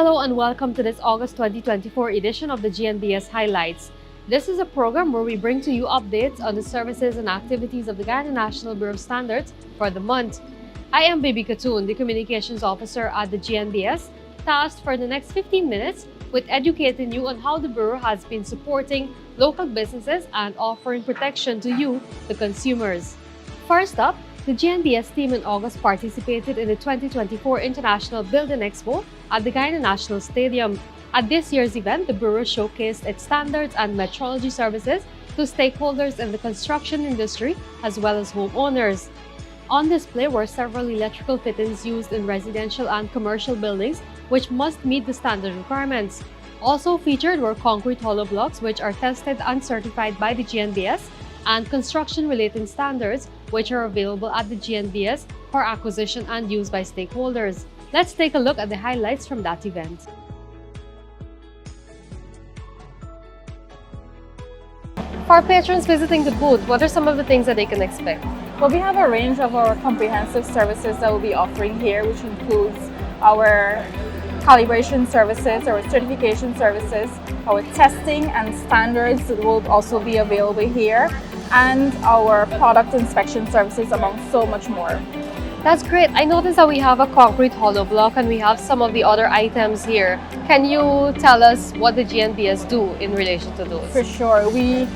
Hello and welcome to this August 2024 edition of the GNBS Highlights. This is a program where we bring to you updates on the services and activities of the Guyana National Bureau of Standards for the month. I am Baby Katoon, the Communications Officer at the GNBS, tasked for the next 15 minutes with educating you on how the Bureau has been supporting local businesses and offering protection to you, the consumers. First up, the GNBS team in August participated in the 2024 International Building Expo at the Guyana National Stadium. At this year's event, the Bureau showcased its standards and metrology services to stakeholders in the construction industry as well as homeowners. On display were several electrical fittings used in residential and commercial buildings which must meet the standard requirements. Also featured were concrete hollow blocks which are tested and certified by the GNBS, and construction-related standards which are available at the GNBS for acquisition and use by stakeholders. Let's take a look at the highlights from that event. For patrons visiting the booth, what are some of the things that they can expect? Well, we have a range of our comprehensive services that we'll be offering here, which includes our calibration services, our certification services, our testing and standards that will also be available here, and our product inspection services, among so much more. That's great. I noticed that we have a concrete hollow block and we have some of the other items here. Can you tell us what the GNBS do in relation to those? For sure. We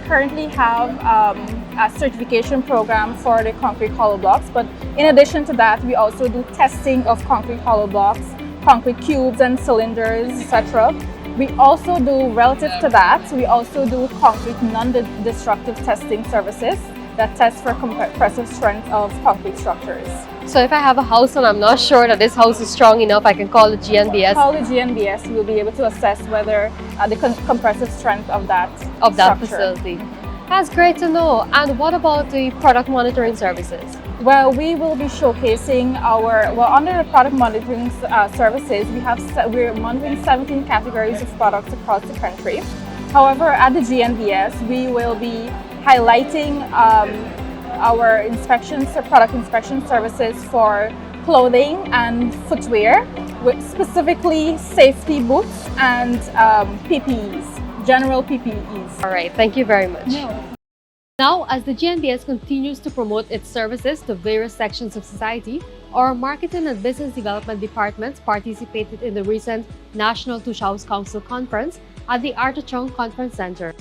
currently have a certification program for the concrete hollow blocks, but in addition to that, we also do testing of concrete hollow blocks, concrete cubes and cylinders, etc. We also do, relative to that, we also do concrete non-destructive testing services that test for compressive strength of concrete structures. So if I have a house and I'm not sure that this house is strong enough, I can call the GNBS? Call the GNBS, we'll be able to assess whether the compressive strength of that facility. That's great to know. And what about the product monitoring services? Well, we will be showcasing under the product monitoring services, we're monitoring 17 categories of products across the country. However, at the GNBS, we will be highlighting our product inspection services for clothing and footwear, with specifically safety boots and PPEs, general PPEs. All right, thank you very much. No. Now, as the GNBS continues to promote its services to various sections of society, our Marketing and Business Development departments participated in the recent National Tush House Council Conference at the Arthur Chung Conference Center.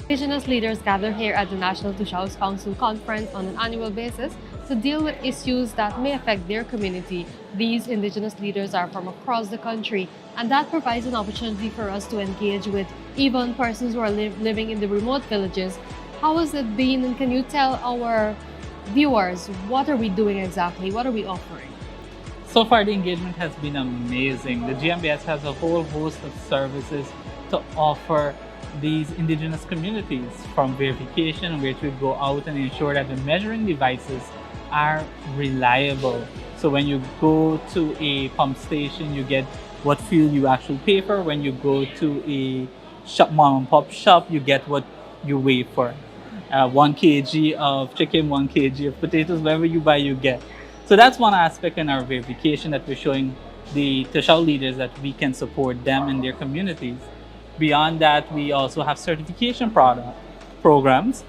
Indigenous leaders gather here at the National Tush House Council Conference on an annual basis to deal with issues that may affect their community. These Indigenous leaders are from across the country, and that provides an opportunity for us to engage with even persons who are living in the remote villages. How has it been, and can you tell our viewers what are we doing exactly? What are we offering? So far, the engagement has been amazing. The GNBS has a whole host of services to offer these indigenous communities, from verification, in which we go out and ensure that the measuring devices are reliable. So when you go to a pump station, you get what fuel you actually pay for. When you go to a mom and pop shop, you get what you weigh for. 1 kg of chicken, 1 kg of potatoes, whatever you buy, you get. So that's one aspect in our verification that we're showing the Tush House leaders that we can support them in their communities. Beyond that, we also have certification programs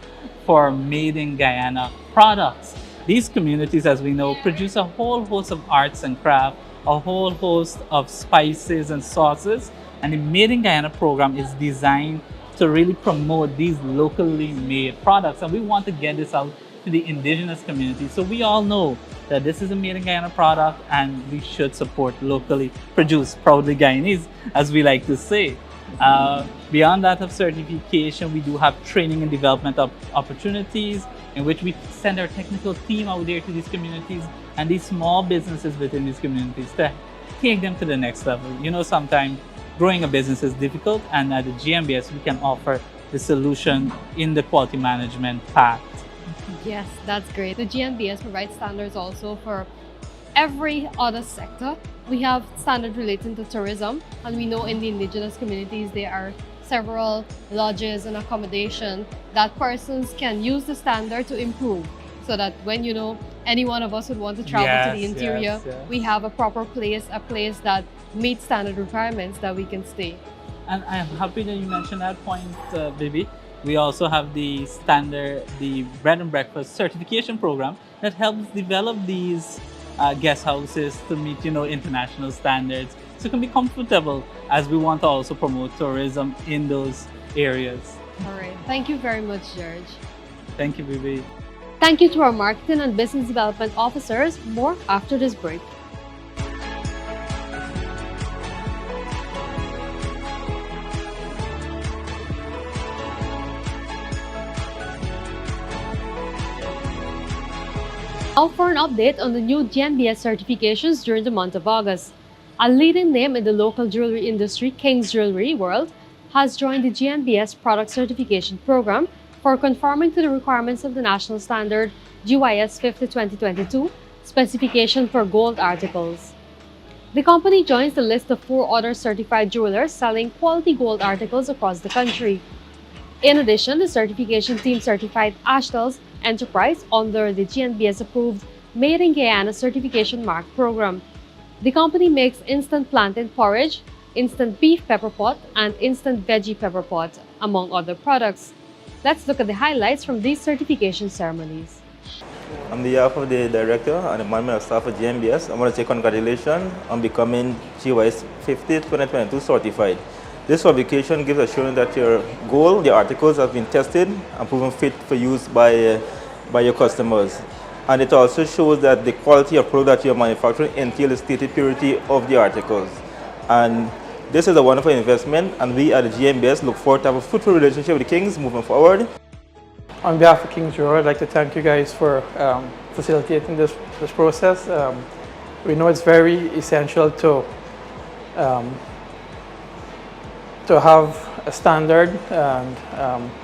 for made in Guyana products. These communities, as we know, produce a whole host of arts and craft, a whole host of spices and sauces, and the Made in Guyana program is designed to really promote these locally made products, and we want to get this out to the indigenous community. So we all know that this is a Made in Guyana product and we should support locally produced, proudly Guyanese, as we like to say. Beyond that of certification, we do have training and development opportunities in which we send our technical team out there to these communities and these small businesses within these communities to take them to the next level. You know, sometimes growing a business is difficult, and at the GNBS, we can offer the solution in the quality management path. Yes, that's great. The GNBS provides standards also for every other sector. We have standards relating to tourism, and we know in the indigenous communities there are several lodges and accommodation that persons can use the standard to improve, so that when any one of us would want to travel to the interior, we have a proper place, a place that meet standard requirements that we can stay. And I'm happy that you mentioned that point, Bibi. We also have the bread and breakfast certification program that helps develop these guest houses to meet, international standards. So it can be comfortable as we want to also promote tourism in those areas. All right. Thank you very much, George. Thank you, Bibi. Thank you to our marketing and business development officers. More after this break. Now for an update on the new GNBS certifications during the month of August. A leading name in the local jewelry industry, King's Jewelry World, has joined the GNBS product certification program for conforming to the requirements of the national standard GYS 50-2022 specification for gold articles. The company joins the list of 4 other certified jewelers selling quality gold articles across the country. In addition, the certification team certified Ashtel's Enterprise under the GNBS-approved Made in Guyana certification mark program. The company makes instant plantain porridge, instant beef pepper pot, and instant veggie pepper pot, among other products. Let's look at the highlights from these certification ceremonies. On behalf of the director and the management staff of GNBS, I want to say congratulations on becoming GYS 50-2022 certified. This certification gives assurance that your gold, the articles have been tested and proven fit for use by your customers. And it also shows that the quality of product that you're manufacturing entails the stated purity of the articles. And this is a wonderful investment, and we at the GNBS look forward to have a fruitful relationship with the Kings moving forward. On behalf of King's Jewelry, I'd like to thank you guys for facilitating this process. We know it's very essential to have a standard, and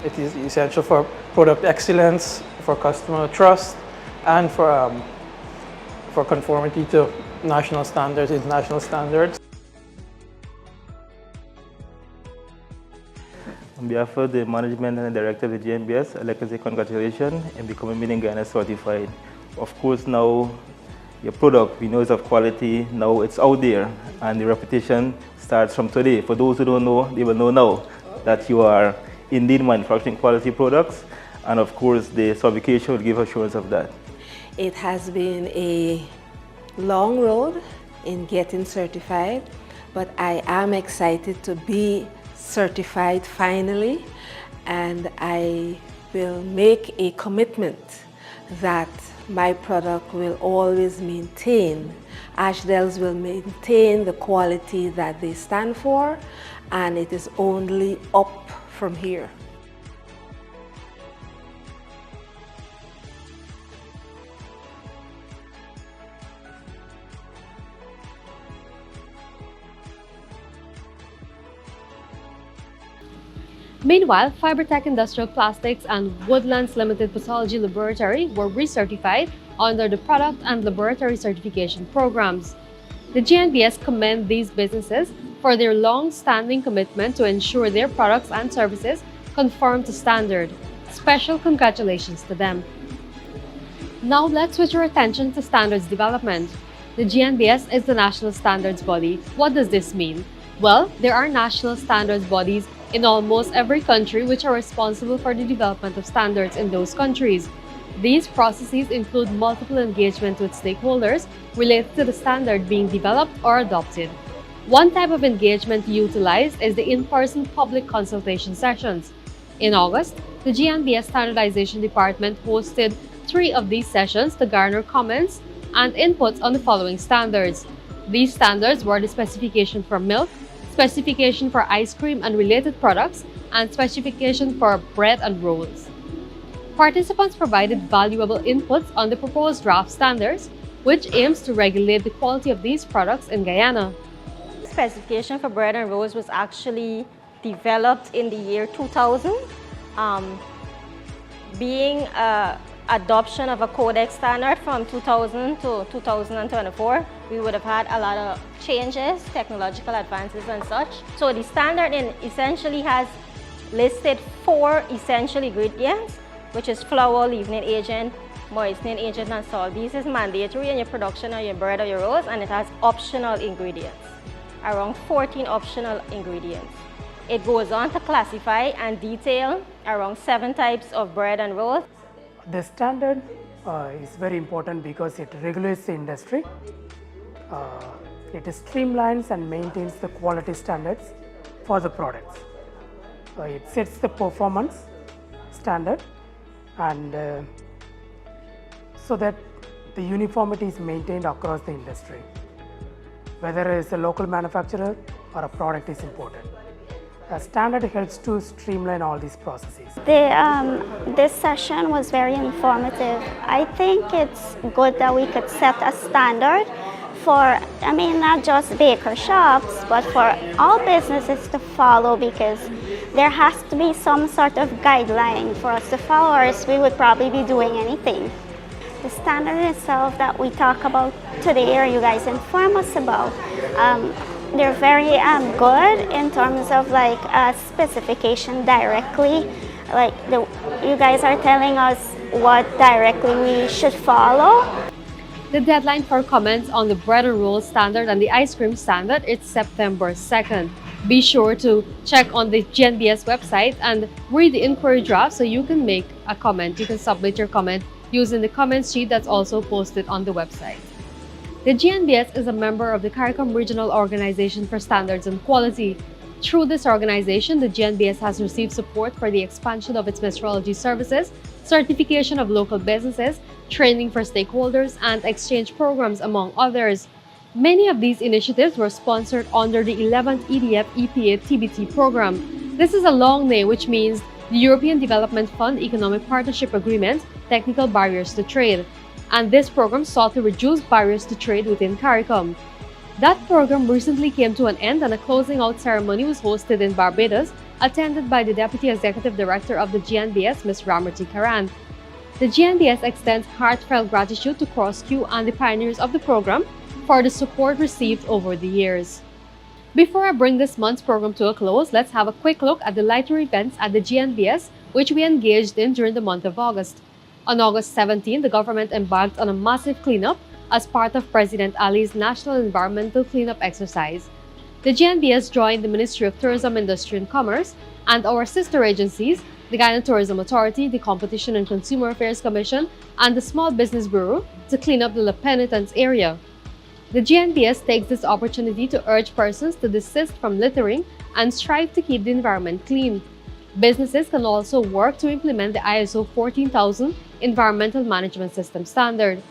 it is essential for product excellence, for customer trust, and for conformity to national standards, international standards. On behalf of the management and the director of the GNBS, I'd like to say congratulations in becoming Made in Guyana certified. Of course, now your product, we know it's of quality, now it's out there, and the reputation starts from today. For those who don't know, they will know now that you are indeed manufacturing quality products, and of course, the certification will give assurance of that. It has been a long road in getting certified, but I am excited to be certified finally, and I will make a commitment that my product will always maintain, Ashdel's will maintain the quality that they stand for, and it is only up from here. Meanwhile, Fibertech Industrial Plastics and Woodlands Limited Pathology Laboratory were recertified under the Product and Laboratory Certification programs. The GNBS commend these businesses for their long-standing commitment to ensure their products and services conform to standard. Special congratulations to them. Now let's switch our attention to standards development. The GNBS is the national standards body. What does this mean? Well, there are national standards bodies in almost every country which are responsible for the development of standards in those countries. These processes include multiple engagement with stakeholders related to the standard being developed or adopted. One type of engagement utilized is the in-person public consultation sessions. In August, the GNBS Standardization Department hosted 3 of these sessions to garner comments and inputs on the following standards. These standards were the specification for milk, specification for ice cream and related products, and specification for bread and rolls. Participants provided valuable inputs on the proposed draft standards, which aims to regulate the quality of these products in Guyana. The specification for bread and rolls was actually developed in the year 2000, being adoption of a codex standard from 2000 to 2024, we would have had a lot of changes, technological advances and such. So the standard essentially has listed 4 essential ingredients, which is flour, leavening agent, moistening agent, and salt. This is mandatory in your production of your bread or your rolls, and it has optional ingredients. around 14 optional ingredients. It goes on to classify and detail around 7 types of bread and rolls. The standard is very important because it regulates the industry. It streamlines and maintains the quality standards for the products. It sets the performance standard, and so that the uniformity is maintained across the industry, whether it's a local manufacturer or a product is imported. A standard helps to streamline all these processes. This session was very informative. I think it's good that we could set a standard for, not just baker shops, but for all businesses to follow, because there has to be some sort of guideline for us to follow, or else we would probably be doing anything. The standard itself that we talk about today, or you guys inform us about, they're very good in terms of like specification directly. Like you guys are telling us what directly we should follow. The deadline for comments on the bread and roll standard and the ice cream standard is September 2nd. Be sure to check on the GNBS website and read the inquiry draft so you can make a comment. You can submit your comment using the comments sheet that's also posted on the website. The GNBS is a member of the CARICOM Regional Organization for Standards and Quality. Through this organization, the GNBS has received support for the expansion of its metrology services, certification of local businesses, training for stakeholders, and exchange programs, among others. Many of these initiatives were sponsored under the 11th EDF EPA TBT program. This is a long name, which means the European Development Fund Economic Partnership Agreement, Technical Barriers to Trade. And this program sought to reduce barriers to trade within CARICOM. That program recently came to an end, and a closing out ceremony was hosted in Barbados, attended by the Deputy Executive Director of the GNBS, Ms. Ramarti Karan. The GNBS extends heartfelt gratitude to CrossQ and the pioneers of the program for the support received over the years. Before I bring this month's program to a close, let's have a quick look at the lighter events at the GNBS, which we engaged in during the month of August. On August 17, the government embarked on a massive cleanup as part of President Ali's National Environmental Cleanup Exercise. The GNBS joined the Ministry of Tourism, Industry and Commerce and our sister agencies, the Guyana Tourism Authority, the Competition and Consumer Affairs Commission, and the Small Business Bureau to clean up the La Penitence area. The GNBS takes this opportunity to urge persons to desist from littering and strive to keep the environment clean. Businesses can also work to implement the ISO 14000 Environmental Management System standard.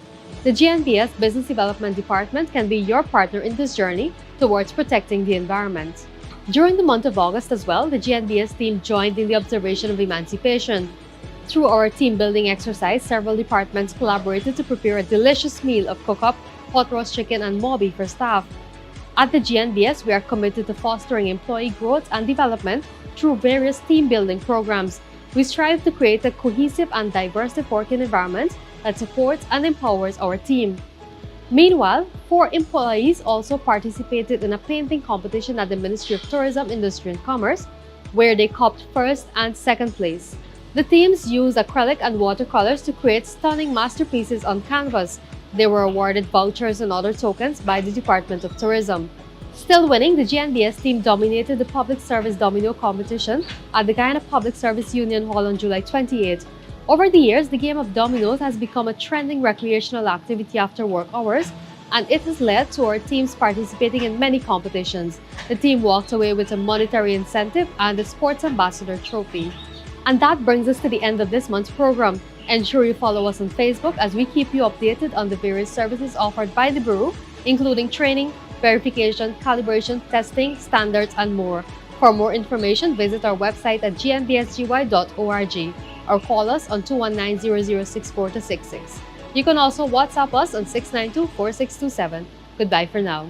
The GNBS Business Development Department can be your partner in this journey towards protecting the environment. During the month of August as well, the GNBS team joined in the observation of emancipation. Through our team building exercise, several departments collaborated to prepare a delicious meal of cook-up, hot roast chicken and mobi for staff. At the GNBS, we are committed to fostering employee growth and development through various team building programs. We strive to create a cohesive and diverse working environment that supports and empowers our team. Meanwhile, 4 employees also participated in a painting competition at the Ministry of Tourism, Industry and Commerce, where they copped first and second place. The teams used acrylic and watercolors to create stunning masterpieces on canvas. They were awarded vouchers and other tokens by the Department of Tourism. Still winning, the GNBS team dominated the Public Service Domino competition at the Guyana Public Service Union Hall on July 28. Over the years, the game of dominoes has become a trending recreational activity after work hours, and it has led to our teams participating in many competitions. The team walked away with a monetary incentive and a Sports Ambassador trophy. And that brings us to the end of this month's program. Ensure you follow us on Facebook as we keep you updated on the various services offered by the Bureau, including training, verification, calibration, testing, standards, and more. For more information, visit our website at gnbsgy.org or call us on 219-0064-66. You can also WhatsApp us on 692-4627. Goodbye for now.